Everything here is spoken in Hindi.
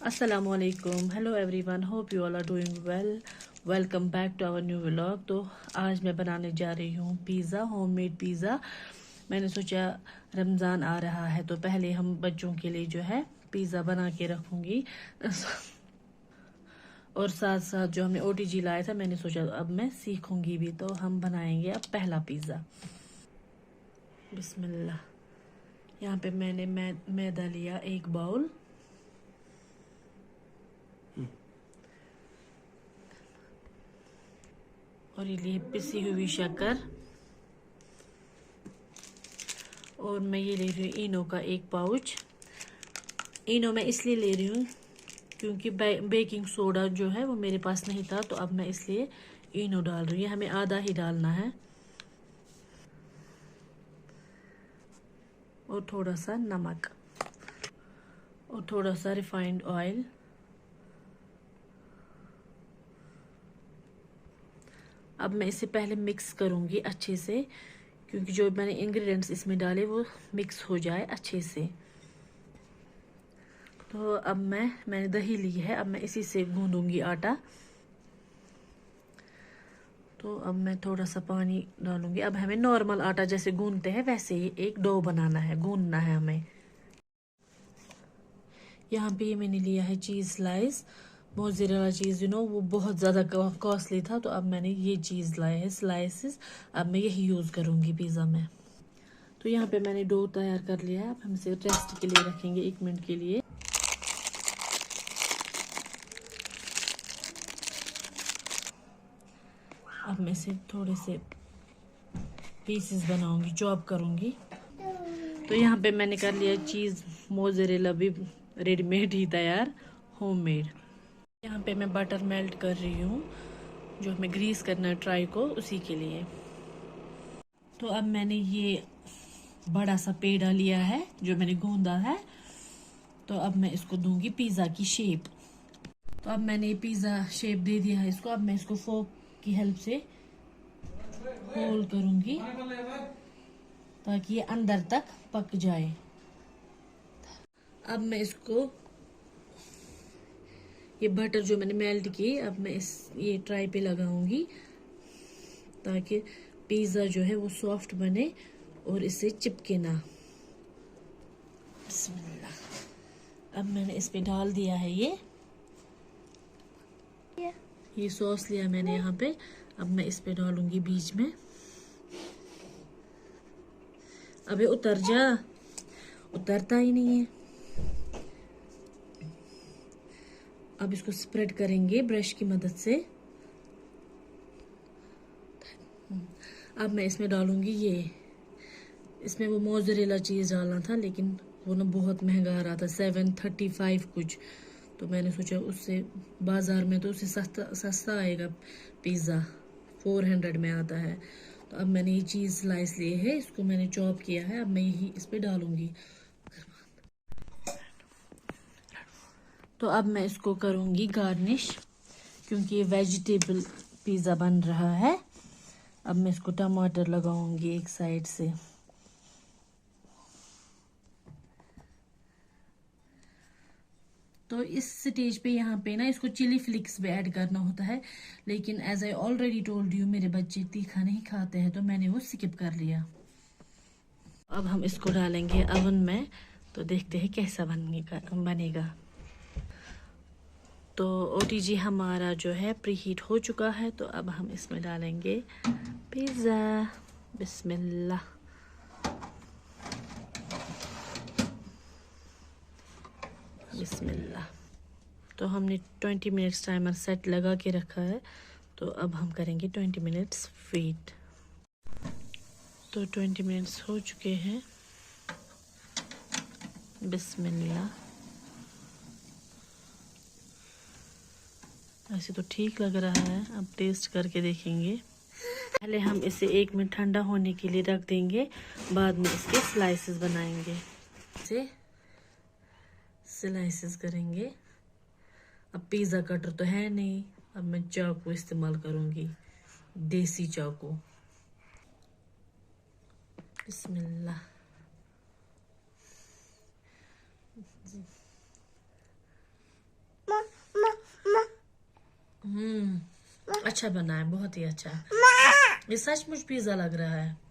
अस्सलामुअलैकुम, hello everyone, hope you all are doing well. Welcome back to our new vlog. तो आज मैं बनाने जा रही हूँ पिज़्ज़ा, होममेड पिज़्ज़ा। मैंने सोचा रमज़ान आ रहा है तो पहले हम बच्चों के लिए जो है पिज़्ज़ा बना के रखूँगी और साथ साथ जो हमने ओटीजी लाया था मैंने सोचा अब मैं सीखूँगी भी, तो हम बनाएंगे अब पहला पिज़्ज़ा। बिस्मिल्लाह। यहाँ पे मैंने मैदा लिया 1 बाउल, और ये लिए पिसी हुई शक्कर, और मैं ये ले रही हूँ इनो का 1 पाउच। इनो मैं इसलिए ले रही हूँ क्योंकि बेकिंग सोडा जो है वो मेरे पास नहीं था, तो अब मैं इसलिए इनो डाल रही हूँ। हमें आधा ही डालना है, और थोड़ा सा नमक और थोड़ा सा रिफाइंड ऑयल। अब मैं इसे पहले मिक्स करूँगी अच्छे से, क्योंकि जो मैंने इंग्रेडिएंट्स इसमें डाले वो मिक्स हो जाए अच्छे से। तो अब मैंने दही ली है, अब मैं इसी से गूंदूंगी आटा। तो अब मैं थोड़ा सा पानी डालूंगी। अब हमें नॉर्मल आटा जैसे गूंदते हैं वैसे ही एक डो बनाना है, गूंदना है हमें। यहाँ पे ये मैंने लिया है चीज़ स्लाइस, मोज़रेला चीज़, वो बहुत ज़्यादा कॉस्टली था, तो अब मैंने ये चीज़ लाया है स्लाइसेस। अब मैं यही यूज़ करूँगी पिज़्ज़ा में। तो यहाँ पे मैंने डो तैयार कर लिया है, अब हम इसे रेस्ट के लिए रखेंगे 1 मिनट के लिए। अब मैं इसे थोड़े से पीसेस बनाऊंगी, चॉप करूँगी। तो यहाँ पे मैंने कर लिया चीज़ मोज़रेला भी रेडीमेड ही तैयार, होममेड। यहाँ पे मैं बटर मेल्ट कर रही हूँ, जो हमें ग्रीस करना है ट्राई को, उसी के लिए। तो अब मैंने ये बड़ा सा पेड़ा लिया है जो मैंने गूंदा है, तो अब मैं इसको दूंगी पिज़्ज़ा की शेप। तो अब मैंने ये पिज़्ज़ा शेप दे दिया है इसको। अब मैं इसको फोक की हेल्प से होल करूंगी ताकि ये अंदर तक पक जाए। अब मैं इसको, ये बटर जो मैंने मेल्ट की, अब मैं ये ट्राई पे लगाऊंगी ताकि पिज़्ज़ा जो है वो सॉफ्ट बने और इससे चिपके ना। बिस्मिल्लाह। अब मैंने इस पे डाल दिया है ये सॉस लिया मैंने यहाँ पे। अब मैं इस पे डालूंगी बीच में। अबे उतर जा, उतरता ही नहीं है। अब इसको स्प्रेड करेंगे ब्रश की मदद से। अब मैं इसमें डालूंगी इसमें वो मोज़रेला चीज़ डालना था, लेकिन वो ना बहुत महंगा आ रहा था, 735 कुछ। तो मैंने सोचा उससे बाजार में तो उससे सस्ता सस्ता आएगा पिज़्ज़ा, 400 में आता है। तो अब मैंने ये चीज़ स्लाइस लिए है, इसको मैंने चॉप किया है, अब मैं यही इस पे डालूंगी। तो अब मैं इसको करूंगी गार्निश, क्योंकि ये वेजिटेबल पिज़्ज़ा बन रहा है। अब मैं इसको टमाटर लगाऊंगी एक साइड से। तो इस स्टेज पे यहाँ पे ना इसको चिली फ्लिक्स भी ऐड करना होता है, लेकिन as I already told you मेरे बच्चे तीखा नहीं खाते हैं, तो मैंने वो स्किप कर लिया। अब हम इसको डालेंगे अवन में, तो देखते हैं कैसा बनेगा। तो ओटीजी हमारा जो है प्री हीट हो चुका है, तो अब हम इसमें डालेंगे पिज़्ज़ा। बिस्मिल्लाह। बिस्मिल्लाह। तो हमने 20 मिनट्स टाइमर सेट लगा के रखा है, तो अब हम करेंगे 20 मिनट्स वेट। तो 20 मिनट्स हो चुके हैं। बिस्मिल्लाह। ऐसे तो ठीक लग रहा है, अब टेस्ट करके देखेंगे। पहले हम इसे 1 मिनट ठंडा होने के लिए रख देंगे, बाद में इसके स्लाइसेस बनाएंगे। इसे स्लाइसेस करेंगे। अब पिज़्ज़ा कटर तो है नहीं, अब मैं चाकू इस्तेमाल करूंगी, देसी चाकू। बिस्मिल्लाह। अच्छा बना है, बहुत ही अच्छा। ये सचमुच पिज्जा लग रहा है।